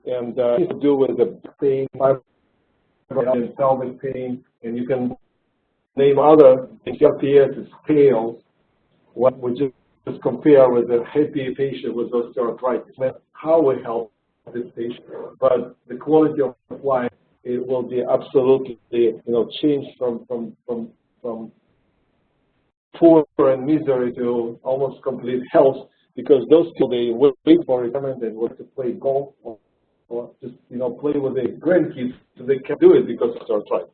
and it has to do with the pain, and pelvic pain, and you can name other CRPS scales. What we just compare with a happy patient with osteoarthritis. How we help this patient, but the quality of life, it will be absolutely changed from poor and misery to almost complete health, because those people, they wait for retirement and want to play golf or just play with their grandkids, so they can't do it because of arthritis.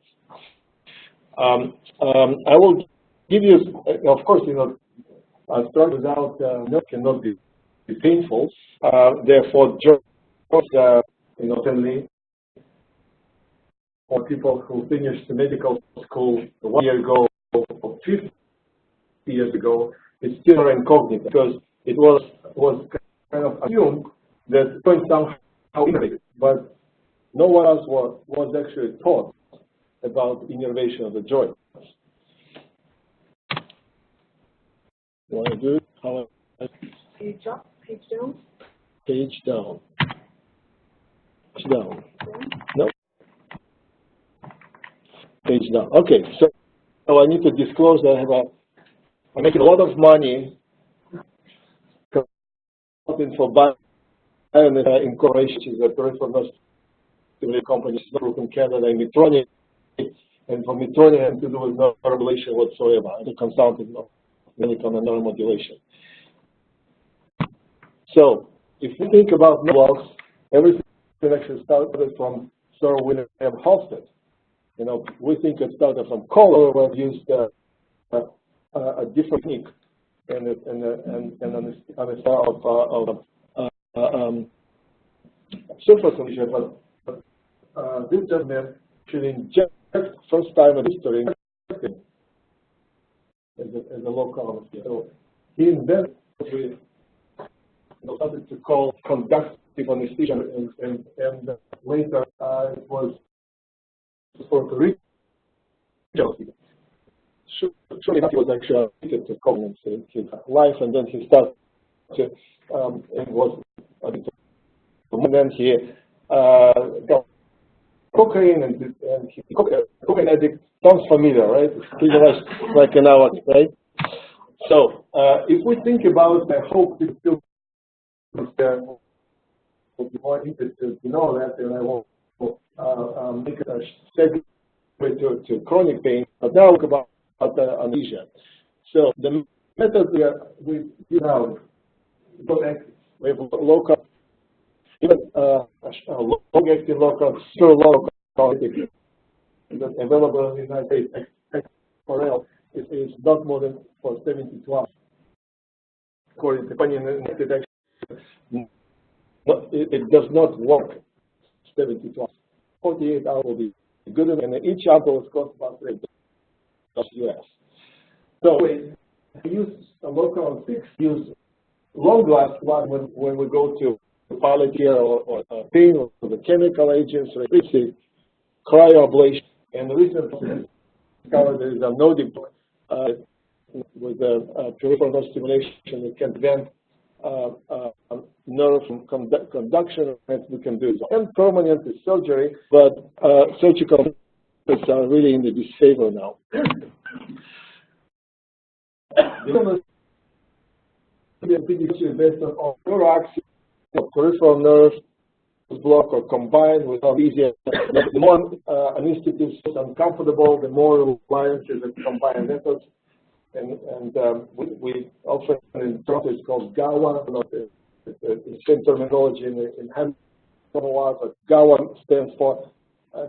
I will give you, of course, start without nerve cannot be painful. Therefore, certainly for people who finished the medical school 1 year ago or 50 years ago, it's still incognito, because it was kind of assumed that going somehow innovative, but no one else was actually taught about innervation of the joints. You want to do it? How? Page up, page down. Page down. Page down. No. Page down. Okay. So I need to disclose that I'm making a lot of money for Bio Incorporation, which is a peripheral nerve stimulation company group in Canada, and Medtronic. And for Medtronic, it has to do with no regulation whatsoever. I'm a consultant of medical and neuromodulation. So if we think about blocks, everything actually started from Sir William Halsted. We think it started from color, but used a different technique and on a style of surface lesion. But this gentleman actually inject first time in history as a local anesthesia. So he invented what we started to call conductive anesthesia, and later it was for the regional. Surely enough, he was actually addicted to cocaine in his life, and then he started to and was addicted. And then he got cocaine, and cocaine addict sounds familiar, right? It's pretty much like an hour, right? So if we think about, I hope this still will be more interested to know that, and I will make a segue to chronic pain. But now we'll talk about anesthesia. So the method we have local, even long-acting local, super local, that's available in the United States. XRL is not more than for 72 hours. According to the it does not work 72 hours. 48 hours will be good, and each sample will cost about $3 US. So we use a local 6, use long-last one when we go to pilot here or pain or the chemical agents, or cryoablation. And recently discovered there is a node with peripheral nerve stimulation that can prevent nerve conduction, and we can do so. And permanent is surgery, but surgical methods are really in the disfavor now. The based on neuroaxis, peripheral nerve block or combined with anesthesia. The more anesthetic is uncomfortable, the more reliance is on combined methods. And we often in practice called GAWA, not the same terminology in hand, but GAWA stands for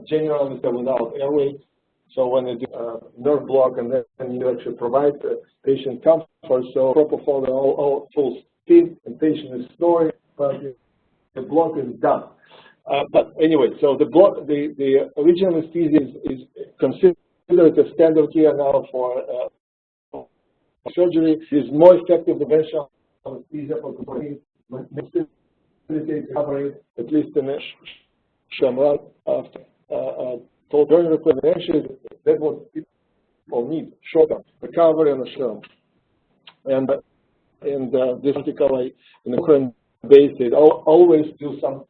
general anesthesia without airway. So when you do a nerve block, and then you actually provide the patient comfort, so propofol all full speed, and patient is snoring, but the block is done. But anyway, so the original anesthesia is considered a standard care now for surgery. It is more effective than conventional anesthesia for complete recovery, at least in the Shamrat told during the that's what people need, short-term recovery on the show. And this article, in the current base, they always do some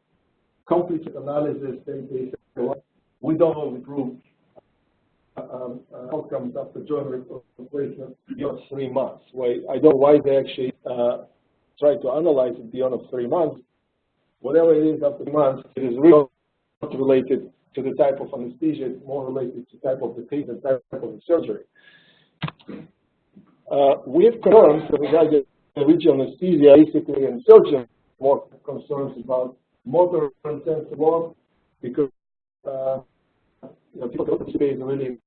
complicated analysis. They say, well, we don't improve outcomes after joint replacement beyond 3 months. I don't know why they actually try to analyze it beyond 3 months. Whatever it is after 3 months, it is really not related to the type of anesthesia. It's more related to type of the patient, type of the surgery. We have concerns regarding the regional anesthesia, basically, and surgeons more concerns about motor intensive block because people don't stay really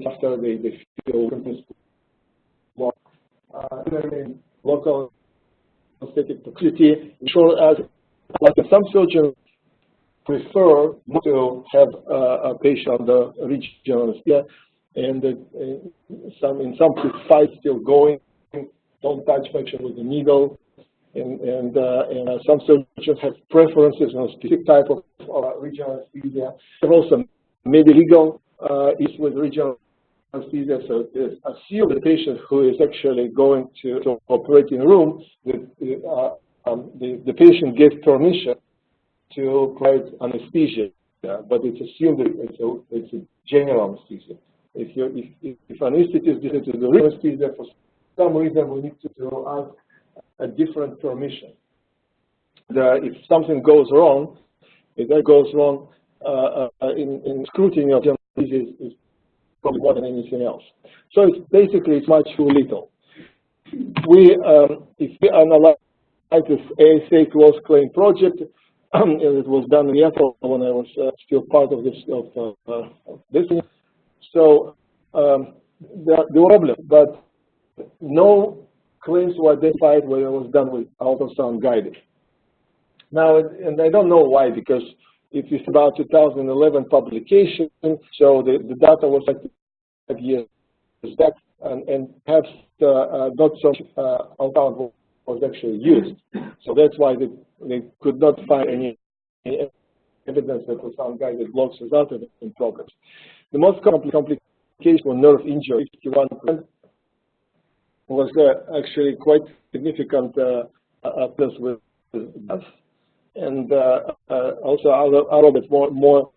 after they feel block. Local anesthetic toxicity, as like some surgeons prefer not to have a patient under regional anesthesia, and in some cases fight still going, don't touch function with the needle, and some surgeons have preferences on a specific type of regional anesthesia. There are also legal issues with regional anesthesia, so assume the patient who is actually going to operate in a room, the patient gets permission to provide anesthesia, but it's assumed that it's a general anesthesia. If anesthetist decided to do anesthesia for some reason, we need to ask a different permission. If something goes wrong, if that goes wrong in scrutiny of general anesthesia is probably more than anything else. So it's much too little. If we analyze this ASA closed claim project, and it was done in Seattle when I was still part of this thing. So there were problems, but no claims were identified when it was done with ultrasound guided. Now, and I don't know why, because it is about 2011 publication, so the data was like 5 years back, and perhaps not so ultrasound was actually used. So that's why they could not find any evidence that ultrasound guided blocks resulted in problems. The most complication was nerve injury, 51%, was actually quite significant with death, and also other bit more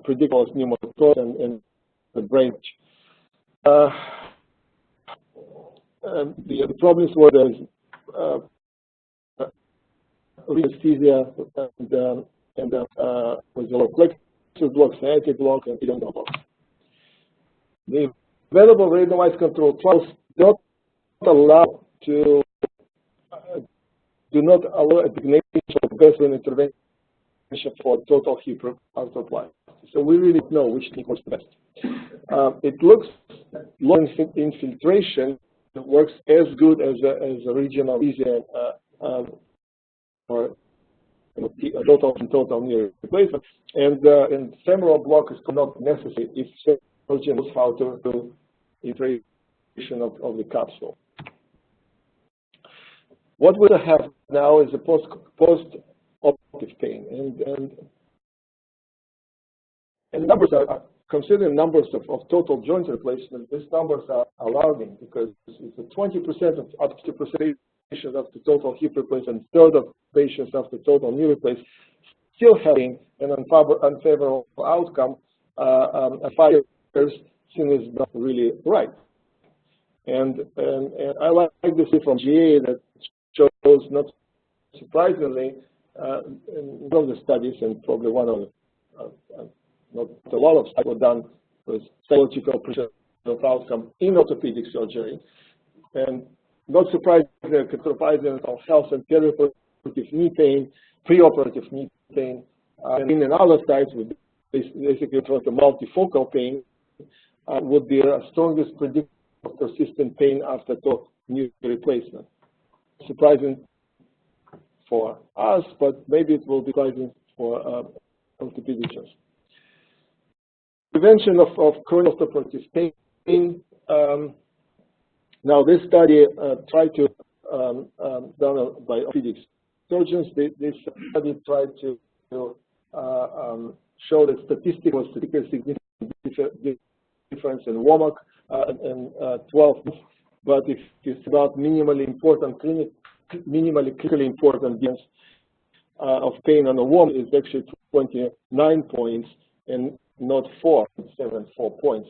predictable as pneumothorax and the brain. The problems were there's anesthesia and with the plexus block, sciatic block, and epidemial block. The available randomized control trials do not allow a designation of baseline intervention for total hip arthroplasty. So we really don't know which technique was the best. It looks low infiltration works as good as a regional anesthesia or total knee replacement, and femoral block is not necessary if surgeon knows how to do infiltration of the capsule. What we have now is a post-operative pain, and numbers are considering numbers of total joint replacement. These numbers are alarming because it's 20% of up to patients after total hip replacement, third of patients after total knee replacement still having an unfavorable outcome. 5 years seems not really right, and I like this from GA that shows, not surprisingly, in all the studies, and probably one of not a lot of studies were done with psychological pressure of outcome in orthopedic surgery, and not surprisingly, catastrophizing of health and perioperative knee pain, preoperative knee pain, and in other sites with basically a multifocal pain would be the strongest predictor of persistent pain after total knee replacement. Surprising for us, but maybe it will be surprising for orthopedicians. Prevention of chronic operative pain. Now, this study tried to done by orthopedic surgeons. This study tried to show that statistically significant difference in WOMAC in 12 months, but it's about minimally clinically important difference of pain on a woman is actually 29 points and not 4 points.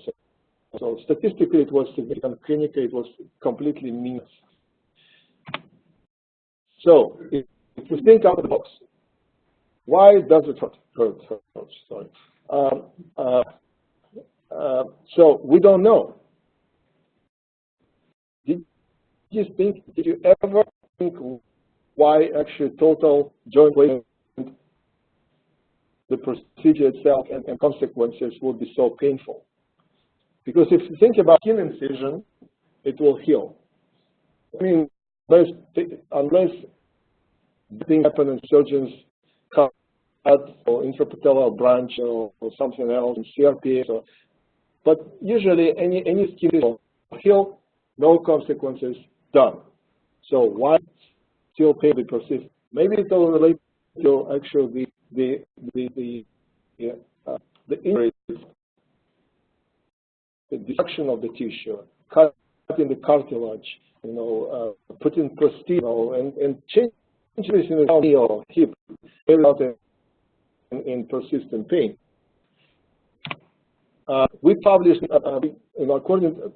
So statistically, it was significant. Clinically, it was completely meaningless. So if we think out of the box, why does it hurt? Sorry. So we don't know. Did you ever think why actually total joint replacement, the procedure itself and consequences would be so painful? Because if you think about skin incision, it will heal. I mean, unless things happen and surgeons cut or intrapatellar branch or something else, CRPA. But usually any skin will heal, no consequences, done. So why still pain will persist? Maybe it will relate to actually the injury, the destruction of the tissue, cutting the cartilage, putting prosthesis, and changes in the knee or hip, without in persistent pain. We published, according to,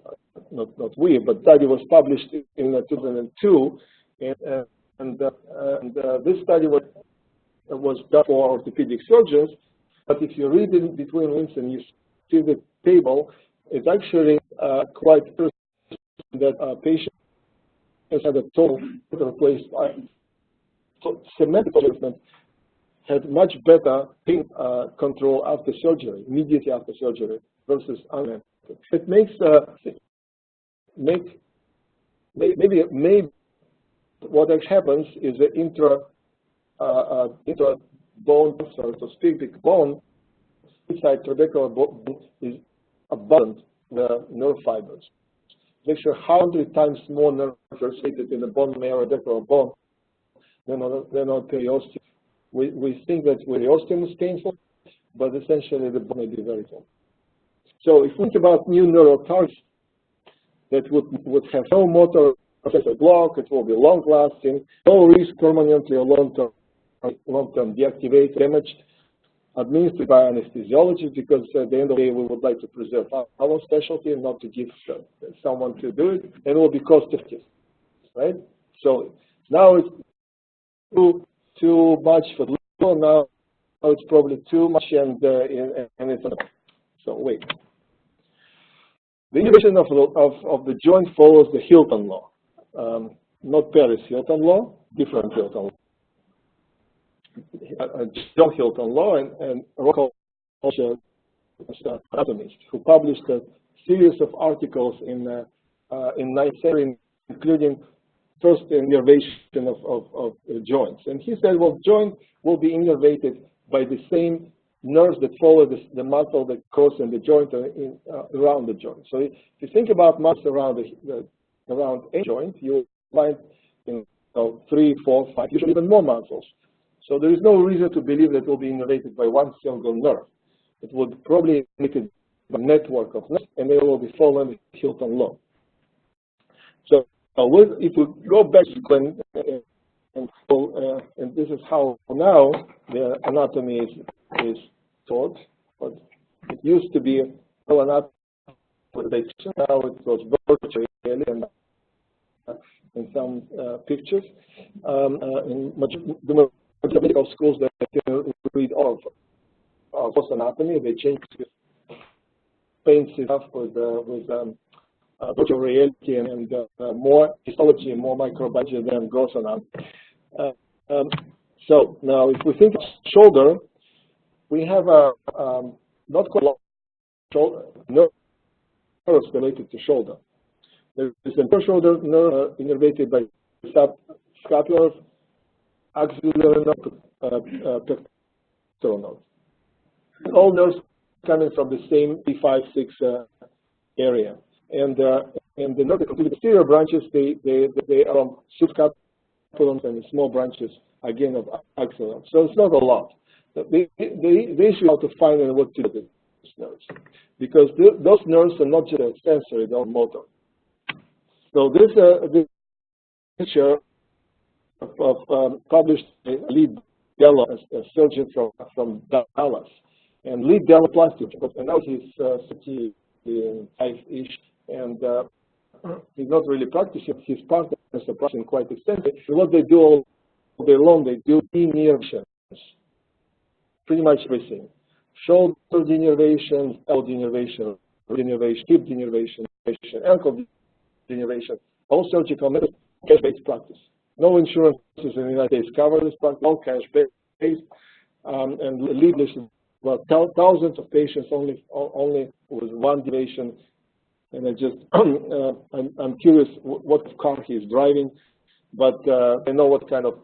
not we, but study was published in 2002, and this study was done for orthopedic surgeons. But if you read in between lines and you see the table, it's actually quite interesting that patients had a total replaced cement replacement had much better pain control after surgery, immediately after surgery, versus uncemented. It makes maybe what happens is the intra bone, so to speak, the bone inside trabecular bone is abundant the nerve fibers. It's actually 100 times more nerves are situated in the bone marrow trabecular bone than on periosteum. We think that periosteum is painful, but essentially the bone may be very painful. So if we think about new neural targets that would have no motor receptor block, it will be long-lasting, no risk permanently or long-term deactivated, damaged, administered by anesthesiologists, because at the end of the day, we would like to preserve our specialty and not to give someone to do it, and it will be cost-effective, right? So now it's too much for the little, now it's probably too much, and it's so wait. The innervation of the joint follows the Hilton law, not Paris Hilton law, different Hilton law. John Hilton law and Rocco anatomist who published a series of articles in 9th century, including first innervation of joints. And he said, well, joint will be innervated by the same nerves that follow the muscle that crosses the joint around the joint. So if you think about muscles around around a joint, you will find 3, 4, 5, usually even more muscles. So there is no reason to believe that it will be innervated by one single nerve. It would probably be innervated by a network of nerves, and they will be following the Hilton law. So if we go back and this is how now the anatomy is taught, but it used to be anatomy. Now it was virtually in some pictures. In the medical schools that can read all of post anatomy, they change paint stuff with virtual reality and more histology and more microbiology than gross anatomy. So now, if we think of shoulder, we have a not quite long shoulder nerves related to shoulder. There is a shoulder nerve innervated by subscapular, axillary nerve, pectoral nerve. All nerves coming from the same P5-6 area, and the nerve posterior branches they are on subscapulum and the small branches again of axillary. So it's not a lot. The issue is how to find and what to do with these nerves, because those nerves are not just sensory; they're motor. So this picture of published lead Dello, a surgeon from Dallas, and lead Dello plastic, but now he's 35-ish, and he's not really practicing. His partners are practicing quite extensively. And what they do all day long, they do innervations, pretty much everything. Shoulder denervation, elbow denervation, hip denervation, ankle denervation, all surgical methods, cash-based practice. No insurances in the United States cover this practice, all cash-based, and leadless. Well, thousands of patients only with one denervation. And I'm curious what car he's driving, but I know what kind of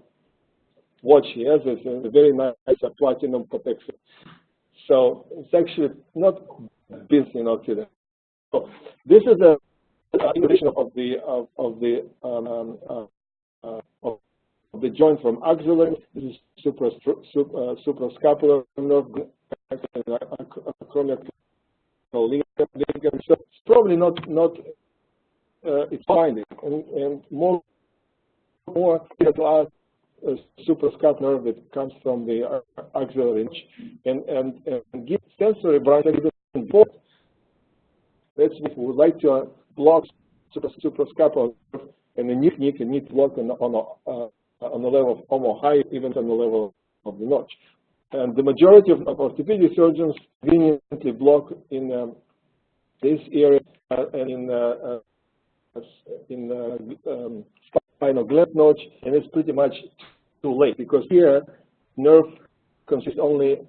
watch he has. It's a very nice platinum protection. So it's actually not business today. So this is the innovation of the joint from axillary. This is suprascapular nerve, acromial ligament. So it's probably not it's finding, and more suprascapular nerve that comes from the axillary range, and give sensory branch both. That's what we would like to block suprascapular nerve, and the knee can need to block on the level of almost high, even on the level of the notch. And the majority of orthopedic surgeons conveniently block in this area and in spinal glenoid notch, and it's pretty much too late because here nerve consists only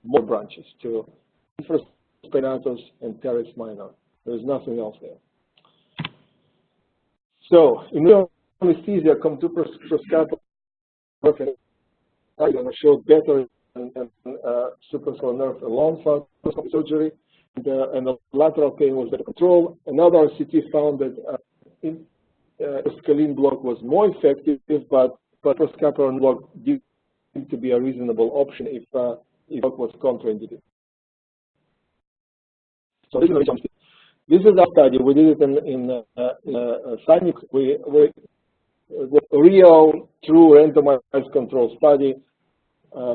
more branches to infraspinatus and teres minor. There's nothing else there. So in anesthesia, come to proscapular nerve. I'm going to show better and suprascapular nerve alone for surgery, and the lateral pain was better control. Another CT found that scalene block was more effective, but proscapular block did seem to be a reasonable option if block was contraindicated. So this is our study. We did it in Sonic. We real, true randomized control study.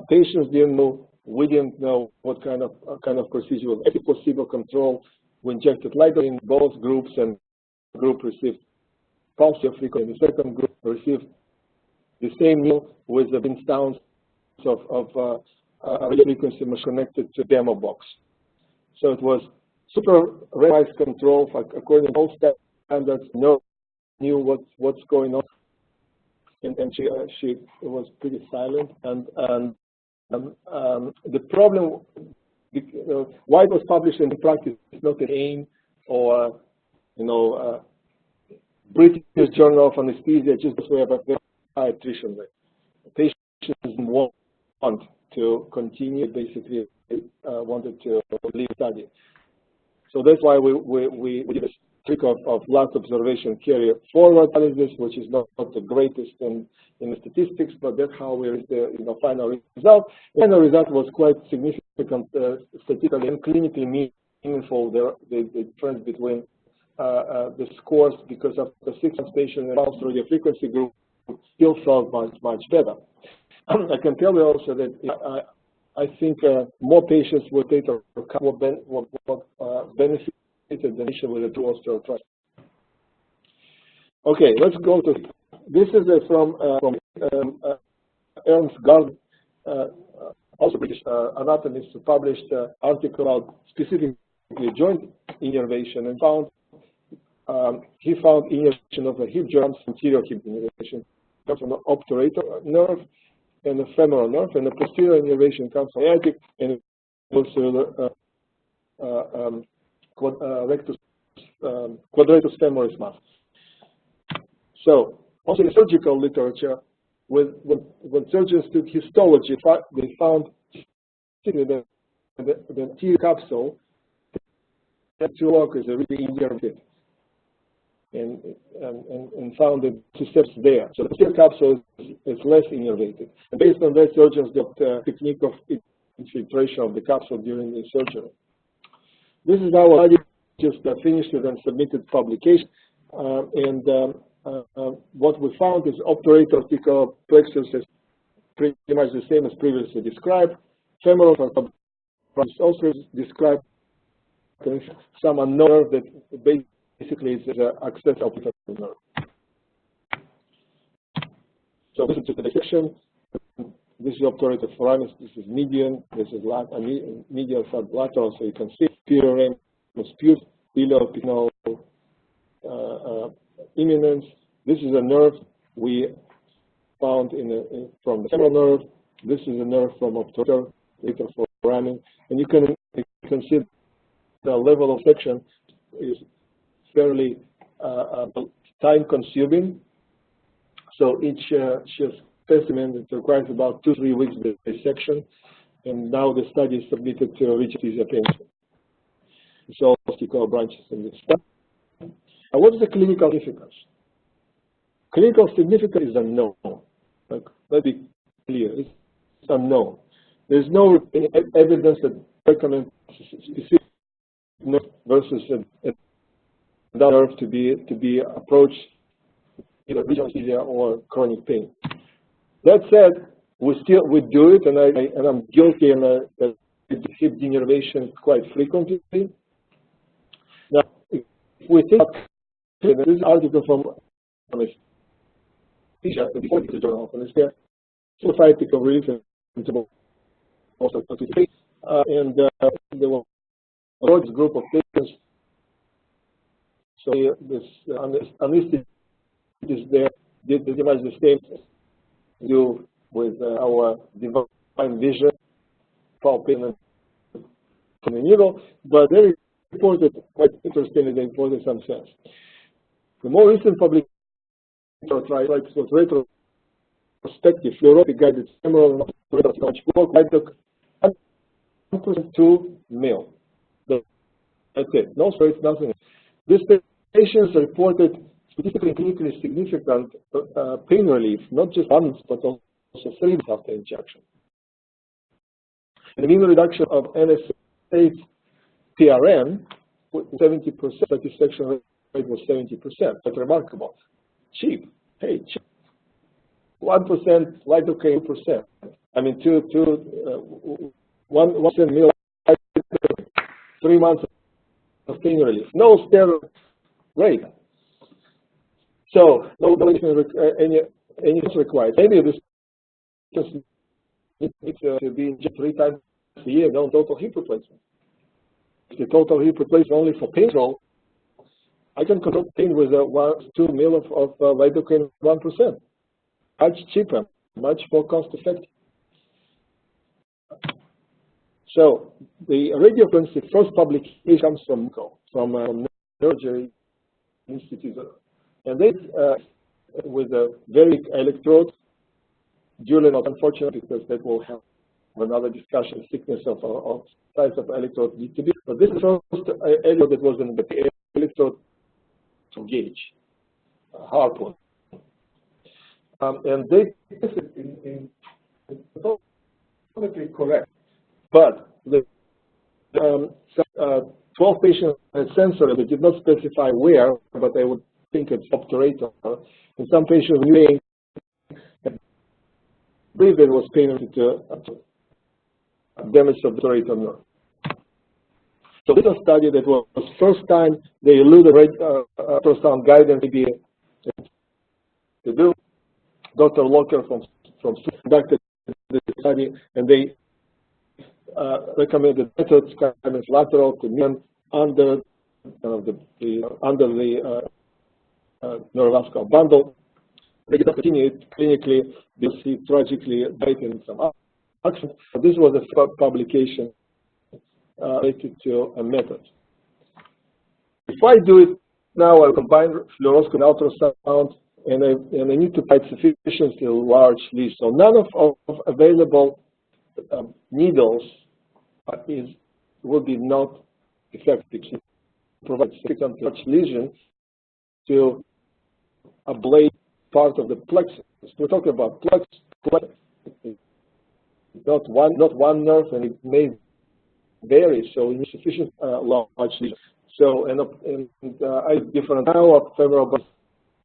Patients didn't know. We didn't know what kind of procedure was. Active placebo control. We injected lidocaine in both groups, and the group received pulse frequency. The second group received the same meal with the ounce of radio frequency connected to demo box. So it was super randomized control according to all standards. No knew what's going on, and she was pretty silent. And the problem, why it was published in practice is not an aim or British Journal of Anesthesia, just we have a high attrition rate. Patients want to continue, basically wanted to leave study. So that's why we did a trick of last observation carrier forward analysis, which is not the greatest in the statistics, but that's how we reached the final result. The final result was quite significant statistically and clinically meaningful. The difference between the scores, because of the 6 months patient in pulse radio frequency group still felt much better. I can tell you also that I think more patients will take a couple of benefited than with the dual osteoarthritis. Okay, let's go to this is from Ernst Gard, also British anatomist, who published an article about specifically joint innervation, and he found innervation of the hip joints, anterior hip innervation comes from the obturator nerve and the femoral nerve, and the posterior innervation comes from sciatic and also quadratus femoris muscle. So also in the surgical literature, when surgeons took histology, they found the anterior capsule that to work is a really innervated, and found that steps there. So the anterior capsule is less innervated. And based on that, surgeons got a technique of infiltration of the capsule during the surgery. This is our study, just finished it and submitted publication. What we found is obturator articular plexus has pretty much the same as previously described. Femoral is also described some unknown nerve that basically is the access of the nerve. So this is the dissection. This is obturator foramis. This is median. This is medial sublateral. So you can see superior ramus pubis, iliopinal eminence. This is a nerve we found from the femoral nerve. This is a nerve from obturator foramen, and you can see the level of section is fairly time-consuming. So each specimen, it requires about 2-3 weeks dissection, and now the study is submitted to Richard Painter. It's all optical branches in this study. Now, what is the clinical significance? Clinical significance is unknown. Let's be clear, it's unknown. There's no evidence that recommends specific nerve versus another nerve to be approached either regional anesthesia or chronic pain. That said, we do it, and I'm guilty in hip denervation quite frequently. Now, if we think this is an article from anesthesia, the Journal of Anesthesia, Society of Relief and also and there was a large group of patients. So this anesthesia is there, did pretty much the same do with our divine vision, palpation, and the needle, but they reported, quite interestingly, they reported some sense. The more recent publication was retrospective, fluoroscopy guided femoral took 1% male. That's it. No steroids, nothing. These patients reported statistically and clinically significant pain relief, not just once, but also 3 months after injection. And the mean reduction of NSAID PRN with 70%, satisfaction rate was 70%. That's remarkable. Cheap. Hey, cheap. 1% lidocaine, 2%. I mean, 1% meal, 3 months of pain relief. No steroid rate. So no any required. Maybe this needs to be injected 3 times a year, no total hip replacement. If the total hip replacement only for pain control, I can control pain with 2 mil of lidocaine 1%. Much cheaper, much more cost effective. So the radiofrequency first publication comes from Neurology Institute, and they with a very electrode. Dually not unfortunate because that will have another discussion. Thickness of size of electrode need to be. But this is the first electrode that was in the electrode to gauge harpoon. And they tested in totally correct. But the 12 patients had sensor that did not specify where, but I would think it's obturator. And some patients knew believe there was pain to damage of the obturator nerve. So this is a study that was first time they eluded ultrasound guidance maybe to do. Dr. Locker from conducted the study, and they recommended methods kind of lateral to median under the neurovascular bundle. They did not continue it clinically. They see tragically died in some accident. This was a publication related to a method. If I do it now, I combine fluoroscopy and ultrasound, and I need to provide sufficiently large leads. So none of available needles will be not effective to provide significant large lesion to ablate part of the plexus. We're talking about plexus, not one nerve, and it may vary. So you need sufficient large lesion. So I different now of femoral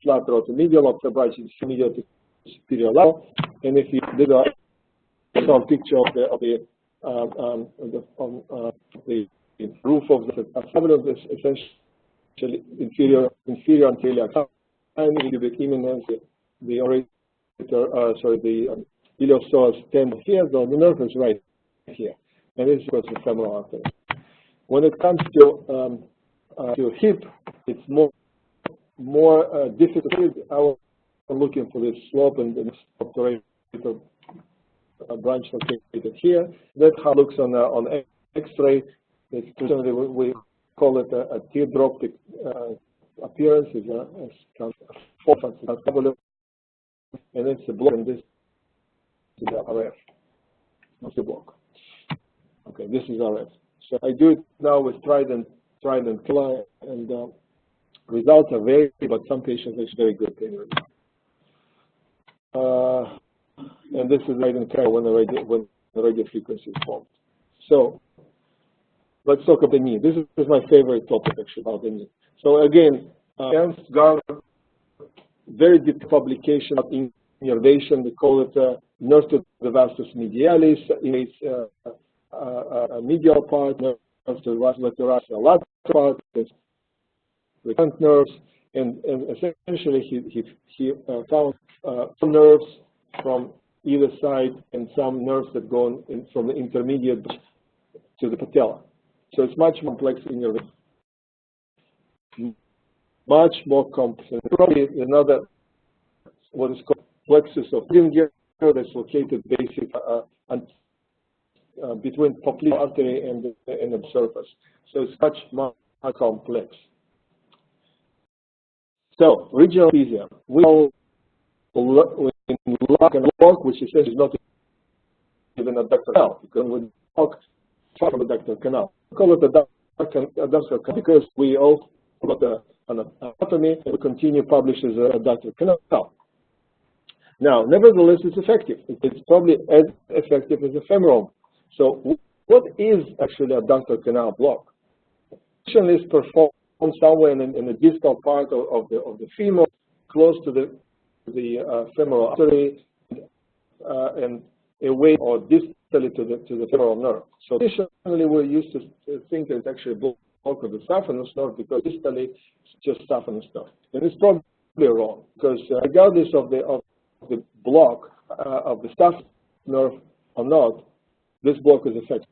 lateral to medial, of the branch is medial to superior lateral, and if you did some picture of the roof of the abdomen is essentially inferior anterior cubic imminence. The iliopsoas stem here, the nerve is right here, and this is because the femoral artery. When it comes to hip, it's more difficult. I'm looking for this slope and the obturator branch located here. That's how it looks on X-ray. It's traditionally we call it a teardrop appearance. It's a and it's a block, and this is the RF. Not the block. Okay, this is RF. So I do it now with trident killer, and results are very, but some patients it's very good. And this is trident killer when the radio frequency is formed. So let's talk about the knee. This is my favorite topic actually about the knee. So again, Ernst Garner, very deep publication of innervation. They call it nerve to the vastus medialis. It's medial part, nerve to the vastus lateralis, lateral part, recurrent nerves, and essentially he found some nerves from either side and some nerves that go in from the intermediate to the patella. So it's much more complex innervation. Much more complex. Probably another what is called plexus of Dinger that's located basically between popliteal artery and the surface. So it's much more complex. So regional anesthesia, we all lock and lock, which essentially is not even a ductal canal, because we lock far from the ductal canal. We call it a ductal canal because we all got an anatomy and we continue to publish as a ductal canal. Now, nevertheless, it's effective. It's probably as effective as a femoral. So, what is actually a ductal canal block? Is performed somewhere in the distal part of the femur, close to the femoral artery, and away or distally to the femoral nerve. So, traditionally, we're used to think that it's actually a block of the saphenous nerve because distally it's just saphenous nerve, and it's probably wrong because regardless of the block of the saphenous nerve or not, this block is effective.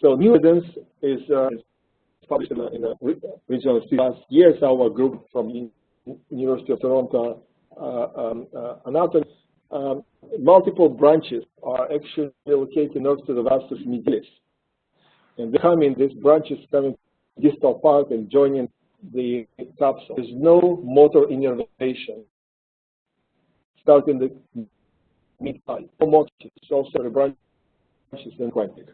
So new evidence is published in the regional study last year. Our group from University of Toronto anatomy, multiple branches are actually located nerves to the vastus medialis, and they come in these branches coming distal part and joining the capsule. There's no motor innervation starting the mid-thigh. No motor. It's also the branches and quite big.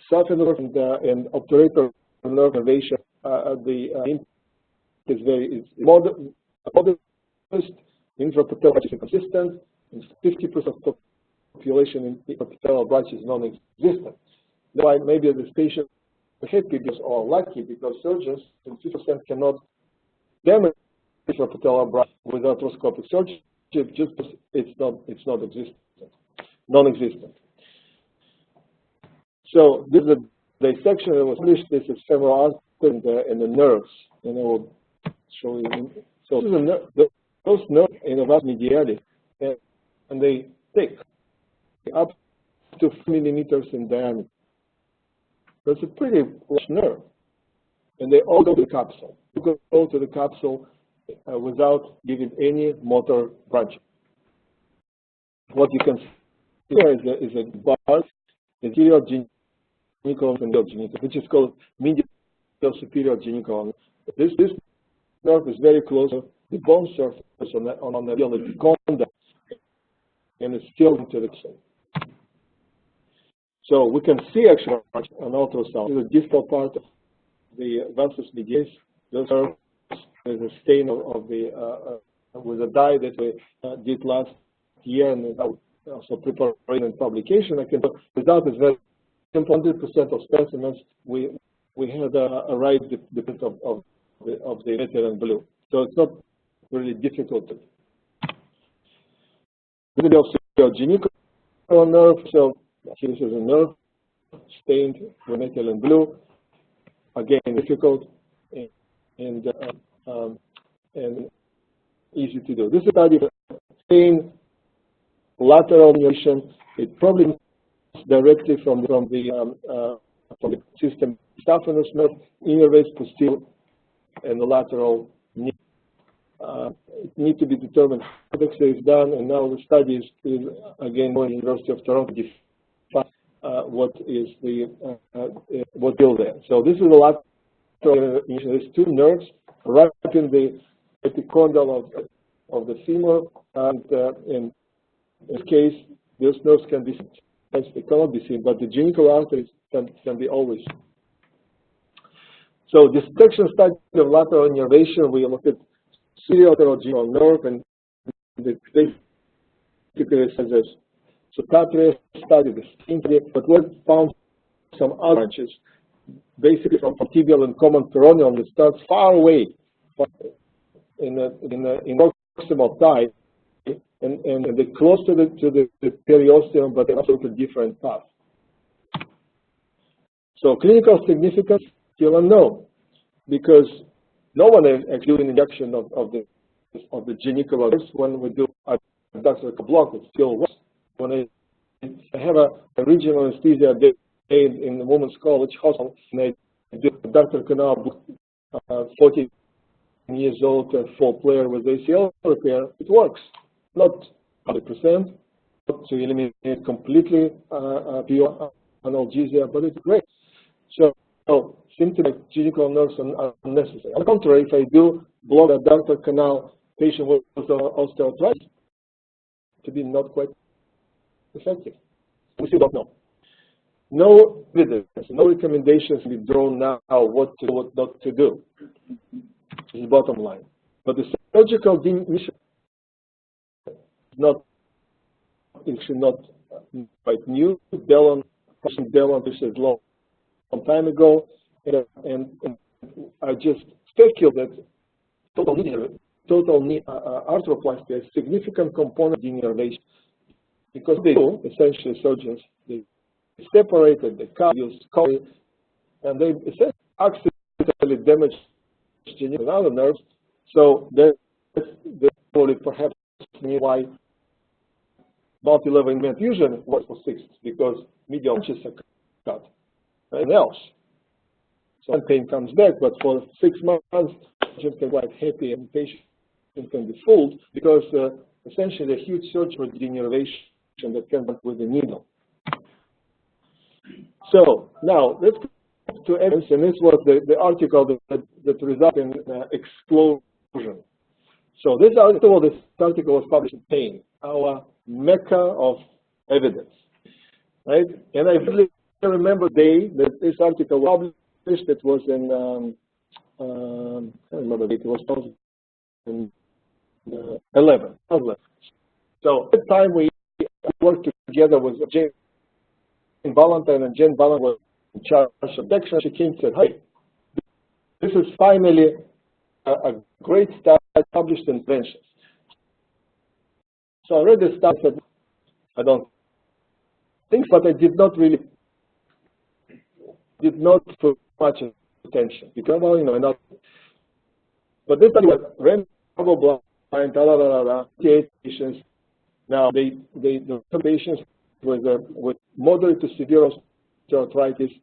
Saphenous and obturator nerve innervation, is very modest, intrapatellar is inconsistent, and 50% of population in intrapatellar branch is non-existent. Why maybe this patient is happy or lucky because surgeons in 50% cannot damage intrapatellar branch with arthroscopic surgery just because it's not existent, non-existent. So this is a dissection that was published. This is femoral artery and the nerves, and I will show you. So this is those nerves in the vastus medialis, and they thick, up to 4 millimeters in diameter. That's a pretty large nerve, and they all go to the capsule. You go to the capsule without giving any motor branching. What you can see here is a bar, anterior geniculum and medial geniculum, which is called medial superior geniculum. This nerve is very close to the bone surface on the conda, and it's still into the cell. So we can see actually an ultrasound. This is the distal part of the vastus medialis. There's a stain of the with a dye that we did last year, and also preparation and publication. I can result is very simple. 100% of specimens we had a right dependent of the red and blue. So it's not really difficult. This is the genicular nerve. So here this is a nerve stained with methylene blue. Again, difficult and easy to do. This is a study of stained lateral innervation. It probably comes directly from the system staphylos nerve, innervates posterior and the lateral knee. It needs to be determined how the X-ray is done, and now the study is again going to the University of Toronto to define what is the what bill there. So this is the lateral innervation. There's two nerves right in the epicondyle of the femur, and in this case, those nerves can be seen. They cannot be seen, but the genicular arteries can be always seen. So dissection study of lateral innervation, we look at serial lateral genicular nerve, and the basically says this. So Patria studied this, but we found some other branches, basically from tibial and common peroneal that starts far away in proximal thigh, and they're close to the periosteum, but they're also a different path. So clinical significance still unknown, because no one actually did an injection of the genicular nerves. When we do abductor block, it still works. When I have a regional anesthesia in the Women's College Hospital, and I do abductor canal block, 40 years old, full player with ACL repair, it works. Not 100%, not to eliminate completely pure analgesia, but it's great. So symptoms like genicular nerves are unnecessary. On the contrary, if I do block the abductor canal patient with osteoarthritis, to be not quite effective. We still don't know. No evidence, no recommendations be drawn now what to do, what not to do. This is the bottom line. But the surgical mission it should not quite new. Dellon, this is long time ago, and I just speculate that total knee arthroplasty is a significant component of denervation, because they do, essentially surgeons, they separated the cut, use copy, and they essentially accidentally damage and other nerves. So that's probably perhaps why multi-level implant fusion works for 6, because medial branches are cut. Nothing else. So pain comes back, but for 6 months, patient can be quite happy and patient can be fooled, because essentially a huge surgery denervation that can be with a needle. So now let's go to evidence, and this was the article that resulted in explosion. So this article was published in Pain, our mecca of evidence, right? And I really remember the day that this article was published. It was in I can't remember the date. It was 2011. So at the time we worked together with Jane Valentine, and Jane Valentine was in charge of section. She came and said, "Hey, this is finally a great study published in Prevention." So I read this stuff, and I don't think, but I did not put much attention, because, well, not. But this study was random, blind, 58 patients. Now the patients with moderate to severe osteoarthritis,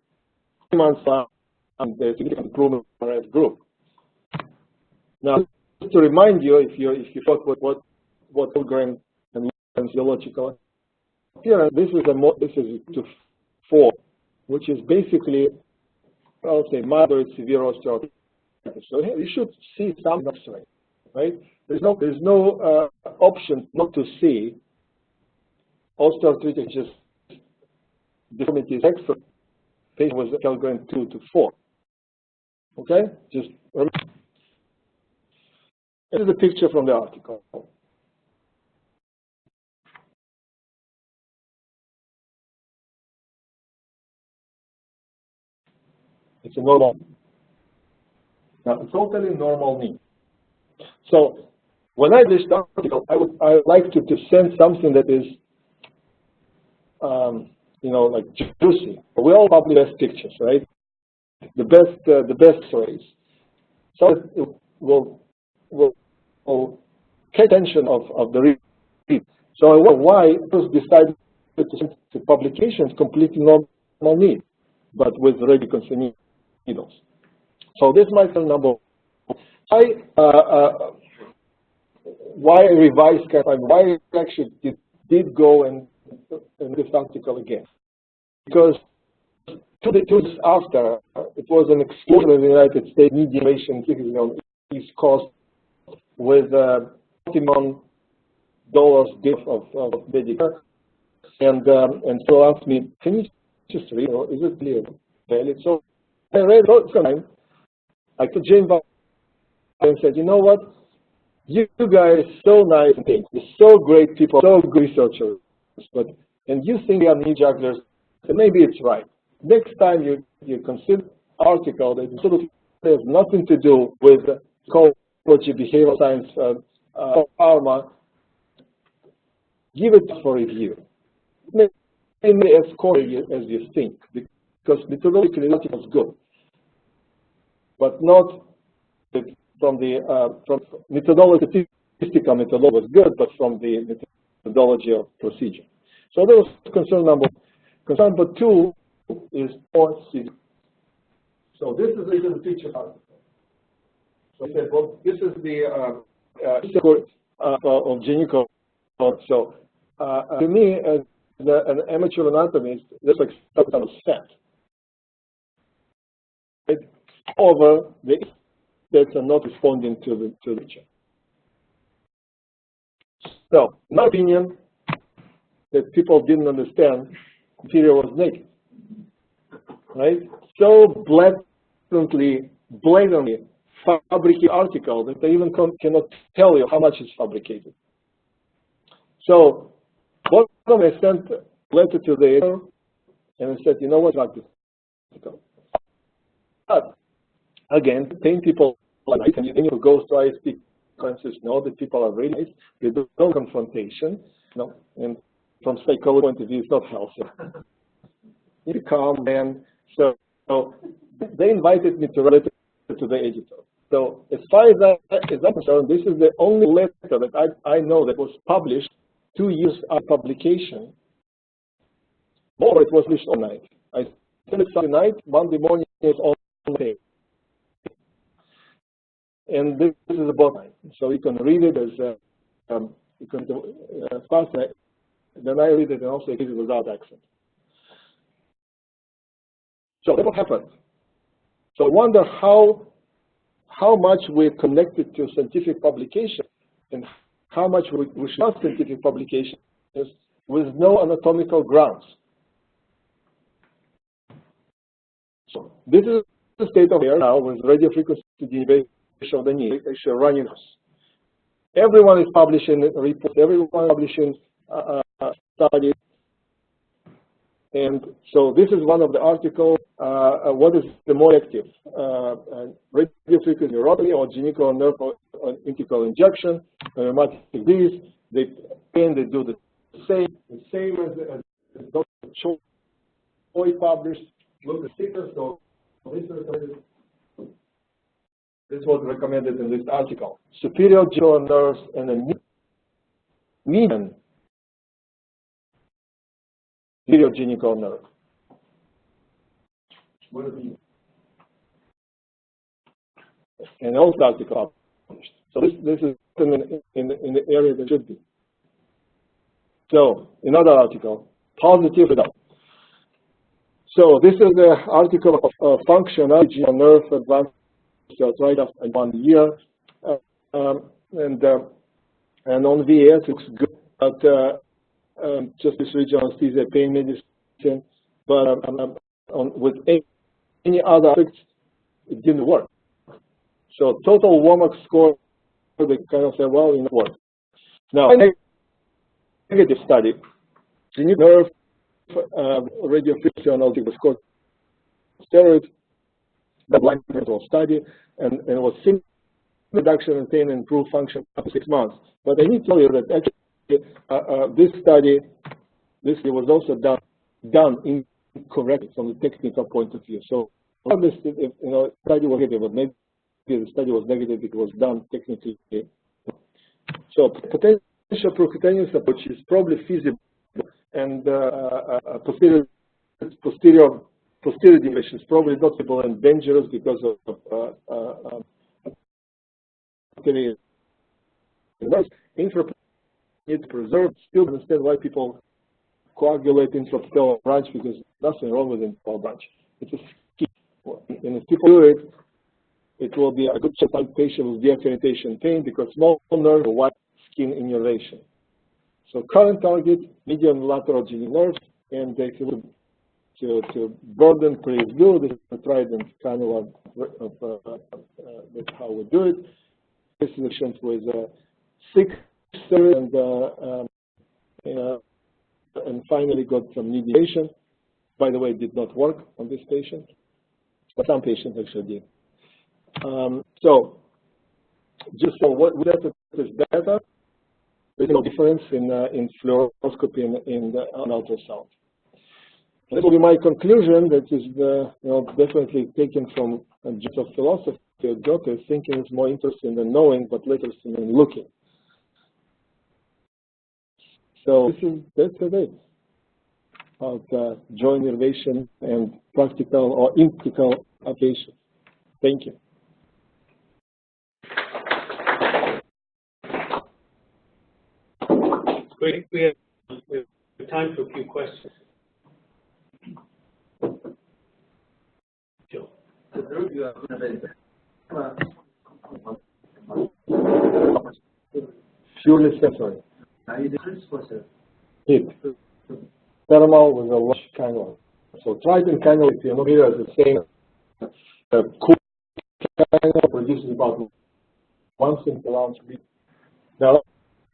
3 months and the significant improvement in the group. Now, just to remind you, if you thought what program and physiological appearance, this is to 4, which is basically, I'll say, moderate severe osteoarthritis. So you should see some X-ray, right? There's no option not to see osteoarthritis, just deformities extra. Patient was going 2 to 4. Okay, just remember. This is a picture from the article. It's a normal, now a totally normal knee. So when I publish the article, I would like to send something that is, like juicy. We all publish best pictures, right? The best stories. So it will catch attention of the reader. So I wonder why it was decided to send to publications completely normal need, but with radiocons and needles. So this might be number one. Why revise campaign? Why actually did go and this article again? Because 2 days after, it was an explosion in the United States media innovation, particularly on the East Coast, with $multi-million gift of Medicare. And so asked me, can you just read, or is it clear valid? So I read it. I told Jane and said, you know what? You guys are so nice and things. You're so great people, so good researchers, and you think they are knee jugglers, and maybe it's right. Next time you consider article that absolutely has nothing to do with psychology, behavioral science, pharma, give it for review. Maybe as core as you think, because methodologically the article is good, but not from methodology, statistical methodology was good, but from the methodology of procedure. So that was concern number one. Concern number two is more severe. So this is a picture article. So I said, well, this is the of Genico. So to me, as an amateur anatomist, that's like some kind of set. It's over the that are not responding to the picture. So, in my opinion, that people didn't understand, material was naked, right? So blatantly fabricated article that they even cannot tell you how much is fabricated. So, what I sent a letter to the editor, and I said, you know what, like this article. But again, pain people like, and anyone who goes to ISP conferences know that people are really nice. They don't confrontation, and from psychology point of view, it's not healthy. You calm man. So they invited me to write to the editor. So as far as I'm concerned, this is the only letter that I know that was published 2 years after publication. Or it was published all night. I sent it Sunday night, Monday morning it's all day. And this is about time. So you can read it as you can fast. Then I read it and also read it without accent. So that's what happened. So I wonder how much we're connected to scientific publication and how much we should have scientific publications with no anatomical grounds. So this is the state of air now with radiofrequency denervation of the knee, actually running. Everyone is publishing reports, everyone is publishing studies. And so this is one of the articles, what is the more active, radiofrequency neuropathy or genital nerve or integral injection, rheumatic disease. They do the same as Dr. Choi published. Look at stickers, so this was recommended in this article. Superior genital nerves and a median superior genital nerve. What is it? And also article published. So this is in the area that should be. So another article, positive result. So this is the article of functional genital nerve advanced right after 1 year, and on VAS looks good, but just this regional anesthesia, pain medicine, but with any other aspects, it didn't work. So total Womack score, they kind of say, well, it worked. Now, negative study, genital nerve radiofrequency analytic was called steroids, the blind control study, and it was reduction maintain and improve function after 6 months. But I need to tell you that actually this study was also done incorrectly from the technical point of view. So obviously, if, study was negative, but maybe the study was negative because it was done technically. So potential percutaneous approach is probably feasible, and posterior deviation is probably not feasible and dangerous because of infrapatellar need to preserve. Still understand why people coagulate intrapatellar branch, because nothing wrong with intrapatellar branch. It's a skin. And if people do it, it will be a good chance patient with deafferentation pain because small nerve or white skin innervation. So current target, median lateral GD nerve, and if you look to burden preview, this is a trident cannula. That's how we do it. This is a patient with 6 and finally got some mediation. By the way, it did not work on this patient, but some patients actually did. So just for what is better, there's no difference in fluoroscopy and on ultrasound. That will be my conclusion. That is definitely taken from a bit of philosophy. Doctor thinking is more interesting than knowing, but less interesting than looking. So that's it about joint innervation and practical or impractical application. Thank you. Great. We have time for a few questions. Joe. Purely sensory. Heat. Thermal with a large cannula. So trident cannula, if you know here, is the same. Cool cannula produces about 1 cent per ounce. Now,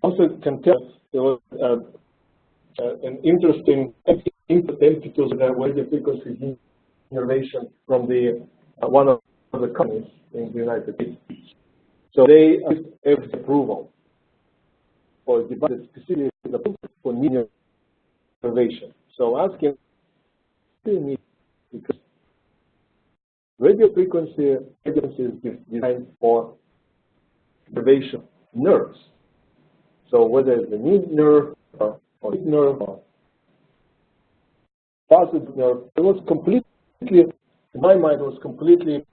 also can tell there was an interesting impetus where the frequency innervation from the one of the companies in the United States. So they have approval for a device specifically for knee innervation. So asking because radio frequency is designed for innervation nerves. So whether it's the knee nerve or hip nerve or facet nerve, it was completely, in my mind, it was completely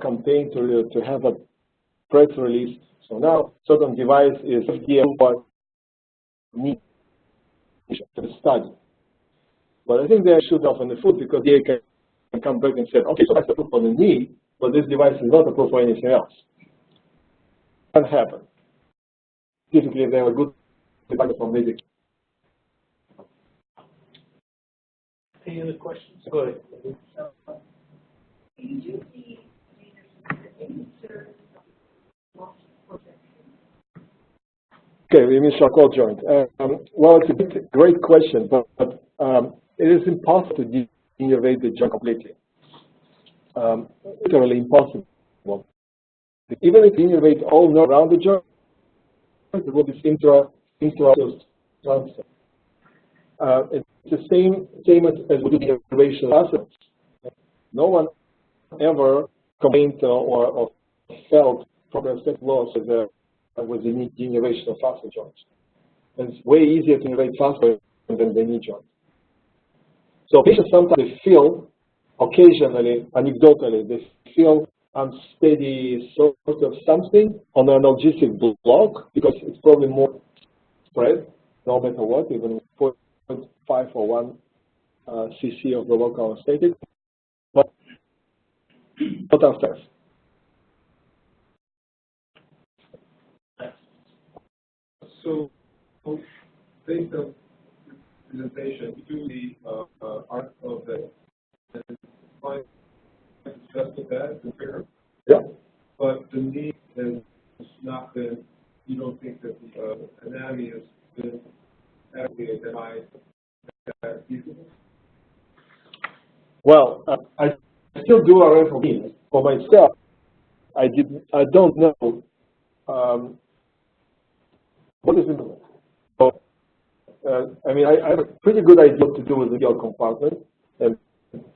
campaign to have a press release. So now certain device is FDA for knee to study. But I think they should have on the foot because they can come back and say, okay, so that's approved for the knee, but this device is not approved for anything else. That can happen. Typically, they have a good device for medical. Any other questions? Go ahead. So, you do see insert loss projection. Okay, we missed our core joint. Well, it's a great question, but it is impossible to innervate the joint completely. Literally impossible. Even if you innervate all nerve around the joint, it will be intraosseous transfer. It's the same as we do the innervation of assets. No one ever complained or felt progressive loss with the innervation of facet joints. And it's way easier to innervate facet than the knee joint. So patients sometimes feel, occasionally, anecdotally, they feel unsteady sort of something on an analgesic block because it's probably more spread, no matter what, even 0.5 or 1 cc of the local anesthetic, but not after. So, based on presentation, you do the art of the find just of that compare. Yeah. But the knee has not been. You don't think that the anatomy has been adequately identified as feasible? Well, I still do RF for myself. I don't know what is implemented? So, I mean, I have a pretty good idea what to do with the GL compartment, and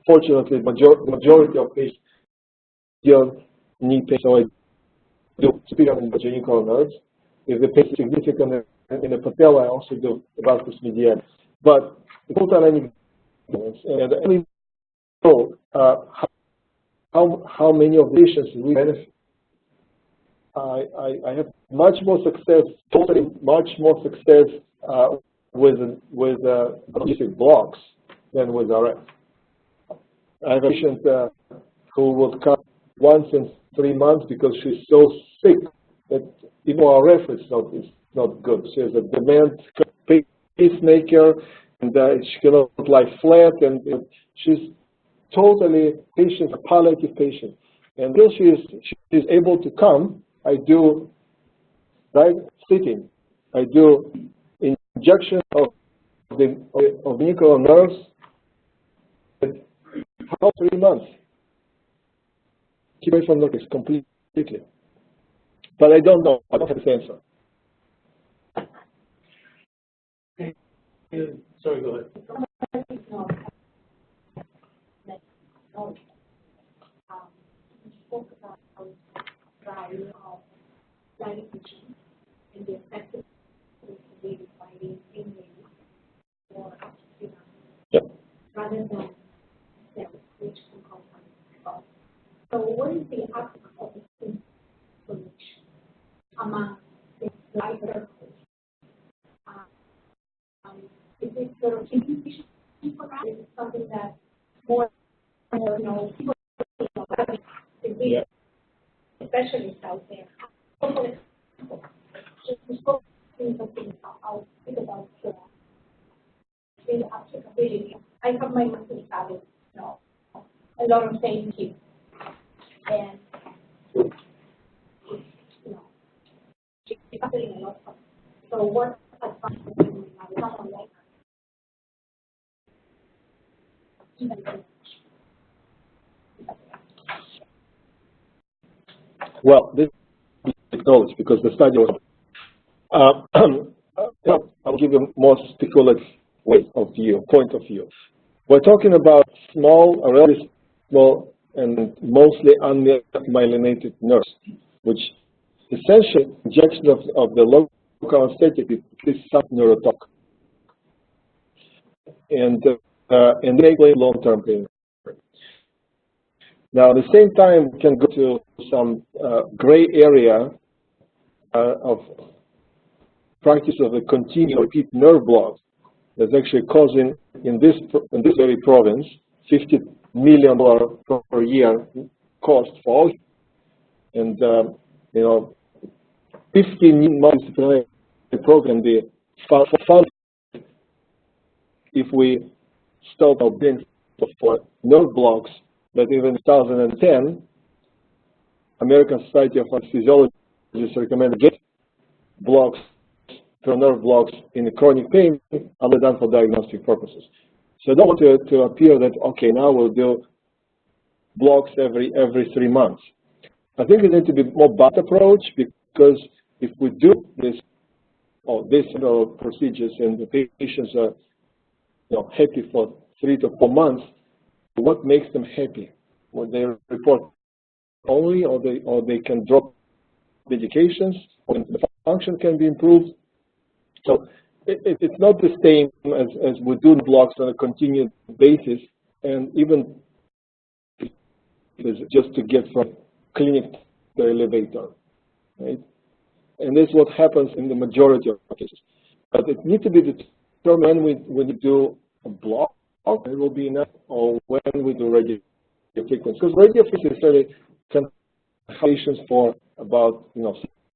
fortunately, the majority of patients don't need pain, so I do experience in the genicular nerves. If the pain is significant in the patella, I also do vastus medialis. But the total any and I only know how many of the patients we benefit. I have much more success, totally much more success with analgesic blocks than with RF. I have a patient who will come once in 3 months because she's so sick that even RF is not good. She has a demand pacemaker, and she cannot lie flat, and she's totally a palliative patient. And until she is able to come, I do sitting. I do injection of the nuclear nerves for 3 months. Keep away from notice completely. But I don't know. I don't have the answer. Sorry, go ahead. You spoke about value of dietitian and the effectiveness of daily fighting in or up to 3 months, Yep. rather than cells, which can cause harm. So what is the outcome of this information among the life circles? Is it sort of communication program? Is it something that more, people, Yeah. specialists out there? Just focusing something I'll think about the applicability. I have my master's habit, a lot of thank you. And she's happening a lot. So what advice would you have someone like her? Well, this is technology because the study was. I'll give you a more speculative point of view. We're talking about small, really small, and mostly unmyelinated nerves, which essentially injection of the local anesthetic is some neurotox, and enabling long-term pain. Now, at the same time, we can go to some gray area of practice of the continuous repeat nerve blocks that's actually causing, in this very province, $50 million per year cost for all. And, 15 multidisciplinary program, the found if we stop our brain for nerve blocks, that even in 2010, American Society of Anesthesiologists recommended get blocks for nerve blocks in chronic pain other than for diagnostic purposes. So I don't want to appear that, okay, now we'll do blocks every 3 months. I think it needs to be more balanced approach, because if we do this procedures and the patients are happy for 3 to 4 months, what makes them happy? Will they report only, or they can drop medications, or the function can be improved? So it's not the same as we do blocks on a continued basis, and even just to get from clinic to the elevator, right? And this is what happens in the majority of cases. But it needs to be determined when we do a block, it will be enough, or when we do radio frequency. Because radio frequency can have patients for about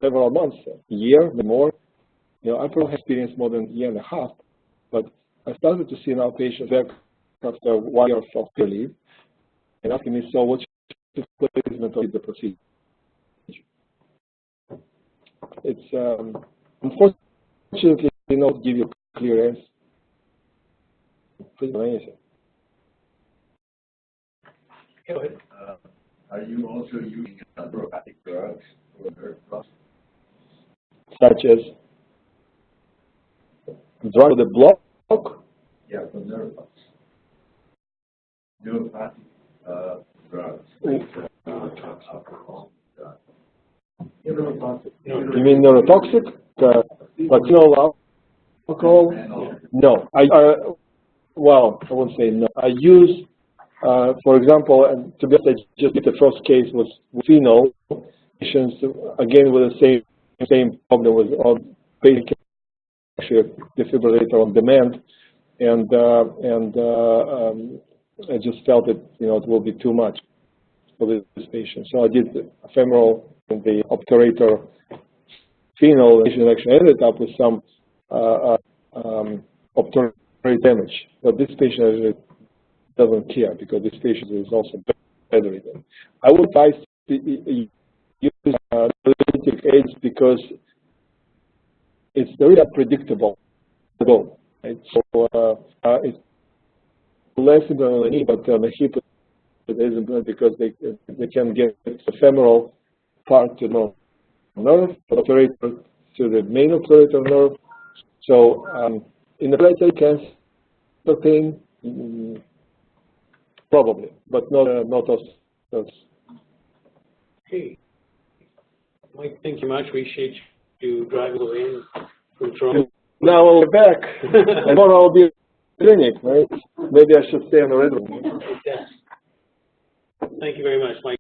several months, a year, more. I probably have experienced more than a year and a half, but I started to see now patients back after 1 year of peer leave and asking me, so what's the placement of the procedure? It's unfortunately not give you a clear answer. Please do anything. Go ahead. Are you also using neuropathic drugs for nerve blocks? such as drug the block. Yeah, for neuropathy. Neuropathic drugs. Alcohol drugs. Neurotoxic. You mean neurotoxic? Like alcohol? No. Well, I wouldn't say no. I use, for example, and to be honest, I just did the first case was phenol patients, again with the same problem with basic defibrillator on demand, and I just felt that it will be too much for this patient. So I did ephemeral and the obturator phenol, and actually ended up with some obturator damage. But this patient actually doesn't care because this patient is also bedridden. I would advise to use analytic aids because it's very unpredictable. Right? So it's less than but the hip isn't because they can get ephemeral part to the nerve, operator to the main operator nerve. So in the planetary cancer pain, probably, but not us. Okay. Mike, thank you much. Appreciate you driving away in from Toronto. Now we're back. Tomorrow I'll be in the clinic, right? Maybe I should stay on the red room. Yes. Thank you very much, Mike.